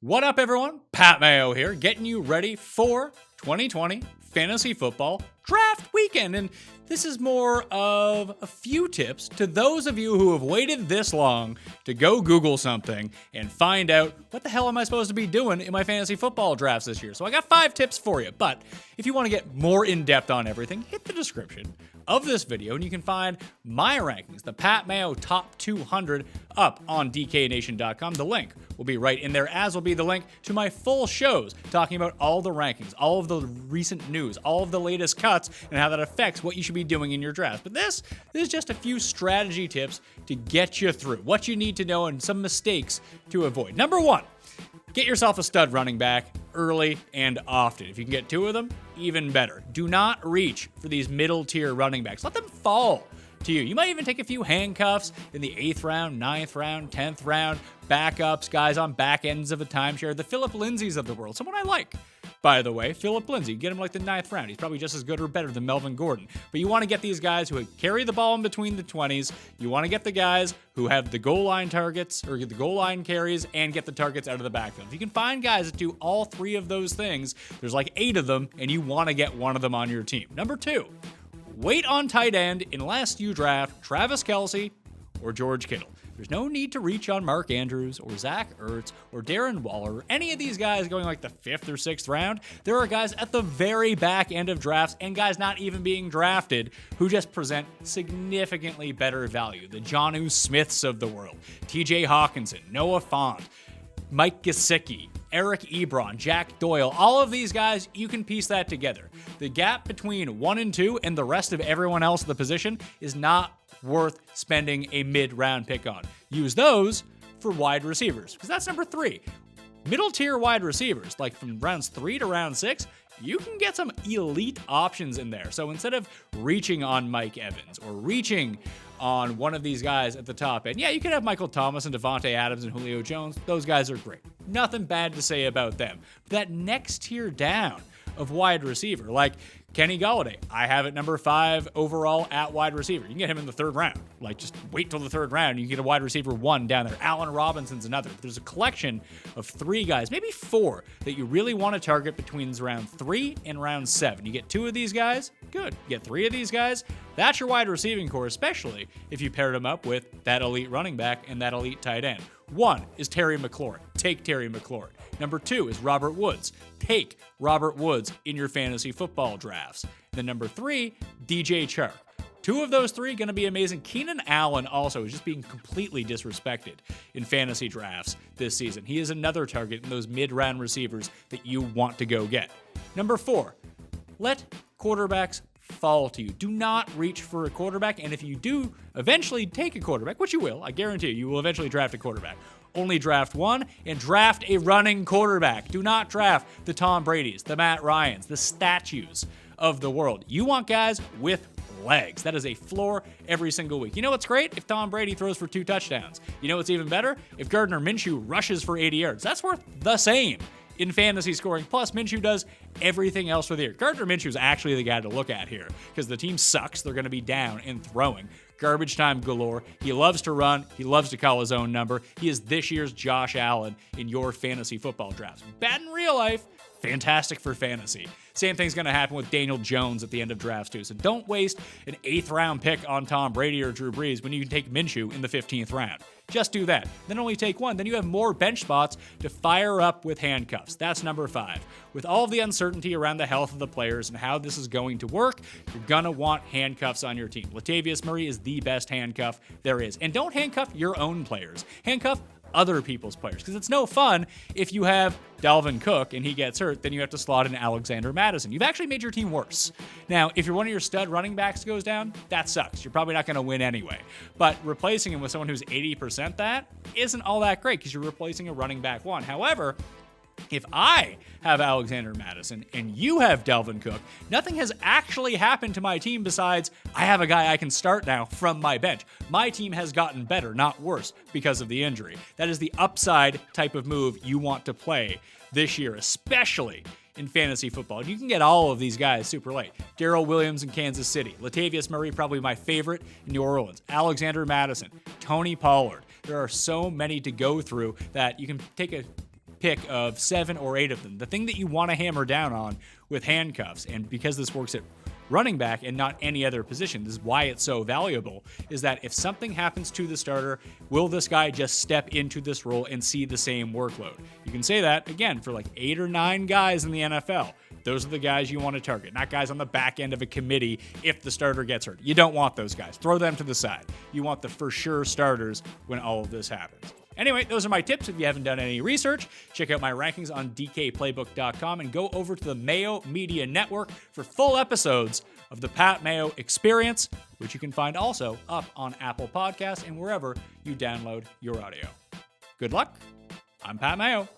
What up, everyone? Pat Mayo here, getting you ready for 2020 Fantasy Football Draft Weekend. And this is more of a few tips to those of you who have waited this long to go Google something and find out what the hell am I supposed to be doing in my fantasy football drafts this year. So I got 5 tips for you. But if you want to get more in-depth on everything, hit the description of this video and you can find my rankings, the Pat Mayo Top 200, up on DKNation.com. The link will be right in there, as will be the link to my full shows talking about all the rankings, all of the recent news, all of the latest cuts, and how that affects what you should be doing in your draft. But this is just a few strategy tips to get you through, what you need to know, and some mistakes to avoid. Number 1, get yourself a stud running back early and often. If you can get 2 of them, even better. Do not reach for these middle tier running backs. Let them fall to you. You might even take a few handcuffs in the 8th round, 9th round, 10th round, backups, guys on back ends of a timeshare, the Philip Lindsays of the world. Someone I like, by the way, Philip Lindsay. Get him like the 9th round. He's probably just as good or better than Melvin Gordon. But you want to get these guys who carry the ball in between the 20s. You want to get the guys who have the goal line targets or the goal line carries and get the targets out of the backfield. If you can find guys that do all 3 of those things, there's like 8 of them, and you want to get one of them on your team. Number 2, wait on tight end unless you draft Travis Kelce or George Kittle. There's no need to reach on Mark Andrews or Zach Ertz or Darren Waller or any of these guys going like the 5th or 6th round. There are guys at the very back end of drafts and guys not even being drafted who just present significantly better value. The Jonnu Smiths of the world, TJ Hawkinson, Noah Fant, Mike Gesicki, Eric Ebron, Jack Doyle, all of these guys, you can piece that together. The gap between 1 and 2 and the rest of everyone else in the position is not worth spending a mid-round pick on. Use those for wide receivers, because that's number 3. Middle tier wide receivers, like from rounds 3 to round 6, you can get some elite options in there. So instead of reaching on Mike Evans or reaching on one of these guys at the top end, yeah, you can have Michael Thomas and Devontae Adams and Julio Jones. Those guys are great. Nothing bad to say about them. But that next tier down of wide receiver, like Kenny Golladay, I have at number 5 overall at wide receiver. You can get him in the 3rd round. Like, just wait till the 3rd round. You can get a wide receiver 1 down there. Allen Robinson's another. There's a collection of 3 guys, maybe 4, that you really want to target between round 3 and round 7. You get 2 of these guys, good. You get 3 of these guys, that's your wide receiving core, especially if you paired them up with that elite running back and that elite tight end. 1 is Terry McLaurin. Take Terry McLaurin. Number 2 is Robert Woods. Take Robert Woods in your fantasy football drafts. Then number 3, DJ Chark. 2 of those 3 going to be amazing. Keenan Allen also is just being completely disrespected in fantasy drafts this season. He is another target in those mid-round receivers that you want to go get. Number 4, let quarterbacks fall to you. Do not reach for a quarterback, and if you do eventually take a quarterback, which you will, I guarantee you will eventually draft a quarterback. Only draft 1 and draft a running quarterback. Do not draft the Tom Bradys, the Matt Ryans, the statues of the world. You want guys with legs. That is a floor every single week. You know what's great? If Tom Brady throws for 2 touchdowns. You know what's even better? If Gardner Minshew rushes for 80 yards. That's worth the same in fantasy scoring. Plus, Minshew does everything else for the year. Gardner Minshew is actually the guy to look at here because the team sucks. They're going to be down and throwing. Garbage time galore. He loves to run. He loves to call his own number. He is this year's Josh Allen in your fantasy football drafts. Bad in real life, fantastic for fantasy. Same thing's going to happen with Daniel Jones at the end of drafts too. So don't waste an 8th round pick on Tom Brady or Drew Brees when you can take Minshew in the 15th round. Just do that. Then only take 1. Then you have more bench spots to fire up with handcuffs. That's number 5. With all of the uncertainty around the health of the players and how this is going to work, you're going to want handcuffs on your team. Latavius Murray is the best handcuff there is. And don't handcuff your own players. Handcuff other people's players, because it's no fun if you have Dalvin Cook and he gets hurt, then you have to slot in Alexander Madison. You've actually made your team worse. Now, if you're one of your stud running backs goes down, that sucks. You're probably not going to win anyway. But replacing him with someone who's 80% that isn't all that great because you're replacing a running back 1. However, if I have Alexander Madison and you have Dalvin Cook, nothing has actually happened to my team besides I have a guy I can start now from my bench. My team has gotten better, not worse, because of the injury. That is the upside type of move you want to play this year, especially in fantasy football. You can get all of these guys super late. Darrell Williams in Kansas City. Latavius Murray, probably my favorite in New Orleans. Alexander Madison. Tony Pollard. There are so many to go through that you can take a pick of 7 or 8 of them. The thing that you want to hammer down on with handcuffs, and because this works at running back and not any other position, this is why it's so valuable, is that if something happens to the starter, will this guy just step into this role and see the same workload? You can say that, again, for like 8 or 9 guys in the NFL. Those are the guys you want to target, not guys on the back end of a committee if the starter gets hurt. You don't want those guys. Throw them to the side. You want the for sure starters when all of this happens. Anyway, those are my tips. If you haven't done any research, check out my rankings on dkplaybook.com and go over to the Mayo Media Network for full episodes of the Pat Mayo Experience, which you can find also up on Apple Podcasts and wherever you download your audio. Good luck. I'm Pat Mayo.